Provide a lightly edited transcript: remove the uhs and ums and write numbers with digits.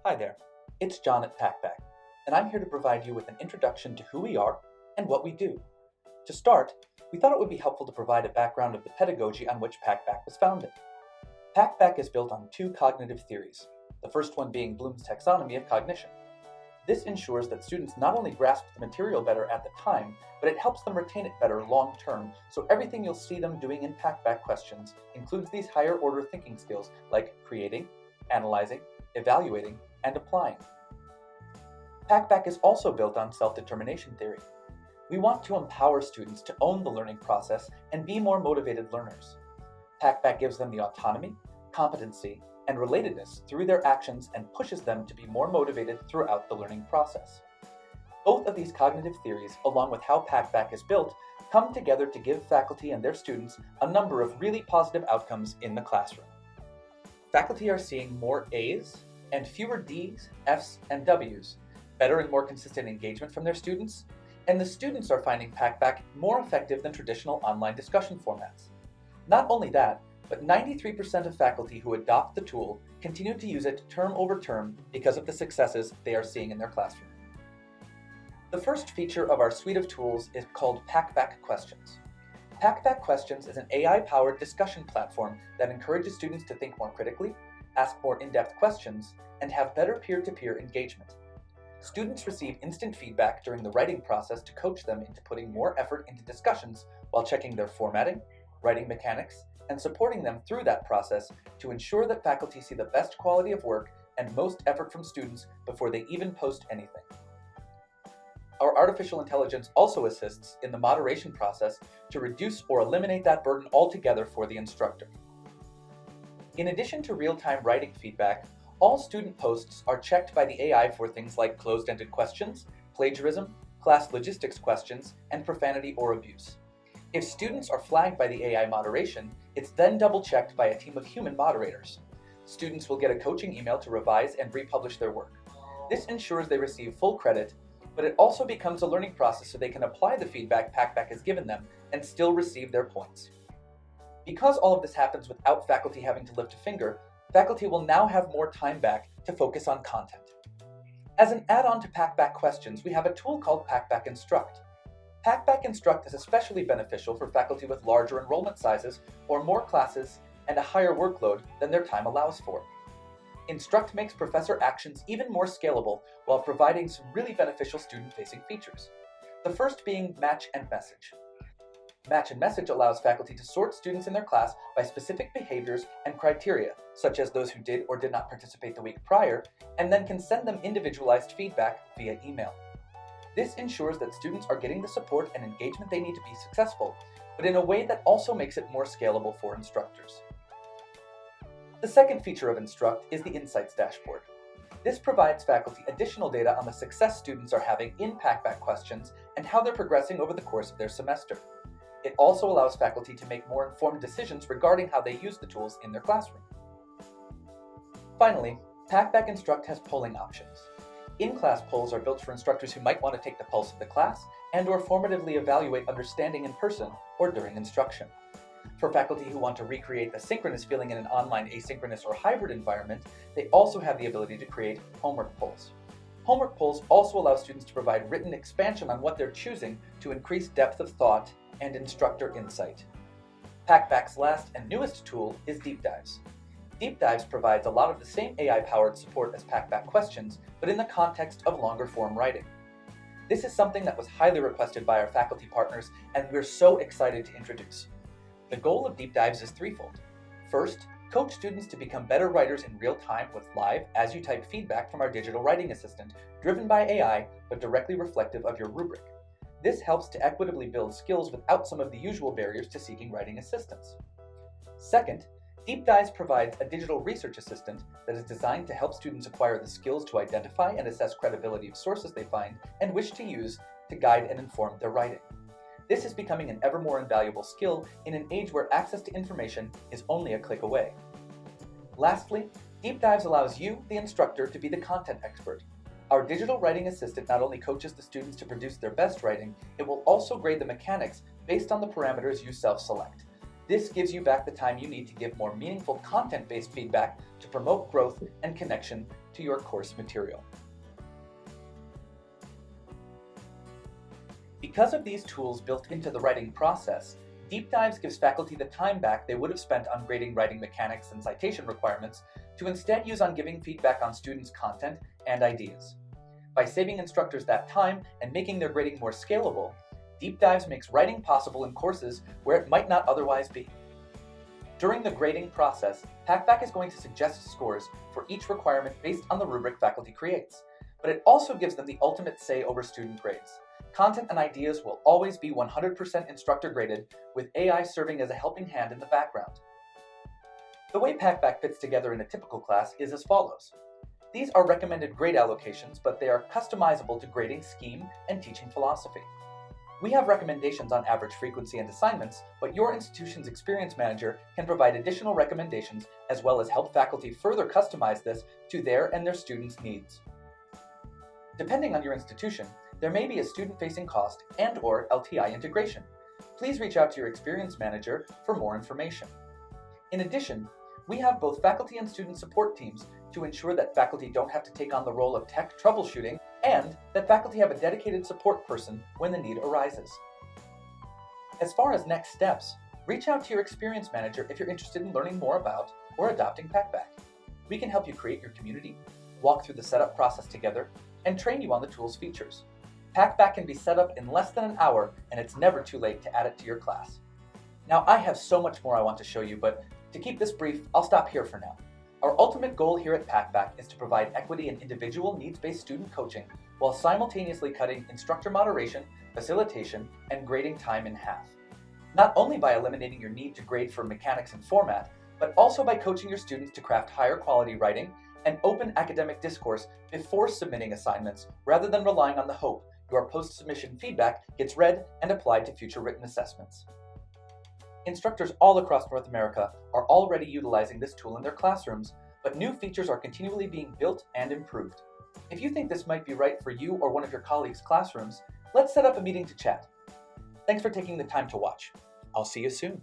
Hi there, it's John at Packback, and I'm here to provide you with an introduction to who we are and what we do. To start, we thought it would be helpful to provide a background of the pedagogy on which Packback was founded. Packback is built on two cognitive theories, the first one being Bloom's taxonomy of cognition. This ensures that students not only grasp the material better at the time, but it helps them retain it better long term, so everything you'll see them doing in Packback questions includes these higher order thinking skills like creating, analyzing, evaluating, and applying. Packback is also built on self-determination theory. We want to empower students to own the learning process and be more motivated learners. Packback gives them the autonomy, competency, and relatedness through their actions and pushes them to be more motivated throughout the learning process. Both of these cognitive theories, along with how Packback is built, come together to give faculty and their students a number of really positive outcomes in the classroom. Faculty are seeing more A's and fewer D's, F's, and W's, better and more consistent engagement from their students, and the students are finding Packback more effective than traditional online discussion formats. Not only that, but 93% of faculty who adopt the tool continue to use it term over term because of the successes they are seeing in their classroom. The first feature of our suite of tools is called Packback Questions. Packback Questions is an AI-powered discussion platform that encourages students to think more critically, ask more in-depth questions, and have better peer-to-peer engagement. Students receive instant feedback during the writing process to coach them into putting more effort into discussions while checking their formatting, writing mechanics, and supporting them through that process to ensure that faculty see the best quality of work and most effort from students before they even post anything. Our artificial intelligence also assists in the moderation process to reduce or eliminate that burden altogether for the instructor. In addition to real-time writing feedback, all student posts are checked by the AI for things like closed-ended questions, plagiarism, class logistics questions, and profanity or abuse. If students are flagged by the AI moderation, it's then double-checked by a team of human moderators. Students will get a coaching email to revise and republish their work. This ensures they receive full credit, but it also becomes a learning process so they can apply the feedback Packback has given them and still receive their points. Because all of this happens without faculty having to lift a finger, faculty will now have more time back to focus on content. As an add-on to Packback Questions, we have a tool called Packback Instruct. Packback Instruct is especially beneficial for faculty with larger enrollment sizes or more classes and a higher workload than their time allows for. Instruct makes professor actions even more scalable while providing some really beneficial student-facing features. The first being Match and Message. Match and Message allows faculty to sort students in their class by specific behaviors and criteria, such as those who did or did not participate the week prior, and then can send them individualized feedback via email. This ensures that students are getting the support and engagement they need to be successful, but in a way that also makes it more scalable for instructors. The second feature of Instruct is the Insights Dashboard. This provides faculty additional data on the success students are having in Packback Questions and how they're progressing over the course of their semester. It also allows faculty to make more informed decisions regarding how they use the tools in their classroom. Finally, Packback Instruct has polling options. In-class polls are built for instructors who might want to take the pulse of the class and/or formatively evaluate understanding in person or during instruction. For faculty who want to recreate the synchronous feeling in an online asynchronous or hybrid environment, they also have the ability to create homework polls. Homework polls also allow students to provide written expansion on what they're choosing to increase depth of thought and instructor insight. Packback's last and newest tool is Deep Dives. Deep Dives provides a lot of the same AI-powered support as Packback Questions, but in the context of longer-form writing. This is something that was highly requested by our faculty partners, and we're so excited to introduce. The goal of Deep Dives is threefold. First, coach students to become better writers in real time with live, as-you-type feedback from our digital writing assistant, driven by AI, but directly reflective of your rubric. This helps to equitably build skills without some of the usual barriers to seeking writing assistance. Second, Deep Dives provides a digital research assistant that is designed to help students acquire the skills to identify and assess credibility of sources they find and wish to use to guide and inform their writing. This is becoming an ever more invaluable skill in an age where access to information is only a click away. Lastly, Deep Dives allows you, the instructor, to be the content expert. Our digital writing assistant not only coaches the students to produce their best writing, it will also grade the mechanics based on the parameters you self-select. This gives you back the time you need to give more meaningful content-based feedback to promote growth and connection to your course material. Because of these tools built into the writing process, Deep Dives gives faculty the time back they would have spent on grading writing mechanics and citation requirements to instead use on giving feedback on students' content and ideas. By saving instructors that time and making their grading more scalable, Deep Dives makes writing possible in courses where it might not otherwise be. During the grading process, Packback is going to suggest scores for each requirement based on the rubric faculty creates, but it also gives them the ultimate say over student grades. Content and ideas will always be 100% instructor graded, with AI serving as a helping hand in the background. The way Packback fits together in a typical class is as follows. These are recommended grade allocations, but they are customizable to grading scheme and teaching philosophy. We have recommendations on average frequency and assignments, but your institution's experience manager can provide additional recommendations as well as help faculty further customize this to their and their students' needs. Depending on your institution, there may be a student-facing cost and/or LTI integration. Please reach out to your experience manager for more information. In addition, we have both faculty and student support teams to ensure that faculty don't have to take on the role of tech troubleshooting and that faculty have a dedicated support person when the need arises. As far as next steps, reach out to your experience manager if you're interested in learning more about or adopting Packback. We can help you create your community, walk through the setup process together, and train you on the tool's features. Packback can be set up in less than an hour, and it's never too late to add it to your class. Now, I have so much more I want to show you, but to keep this brief, I'll stop here for now. Our ultimate goal here at Packback is to provide equity in individual needs-based student coaching while simultaneously cutting instructor moderation, facilitation, and grading time in half. Not only by eliminating your need to grade for mechanics and format, but also by coaching your students to craft higher quality writing and open academic discourse before submitting assignments, rather than relying on the hope your post-submission feedback gets read and applied to future written assessments. Instructors all across North America are already utilizing this tool in their classrooms, but new features are continually being built and improved. If you think this might be right for you or one of your colleagues' classrooms, let's set up a meeting to chat. Thanks for taking the time to watch. I'll see you soon.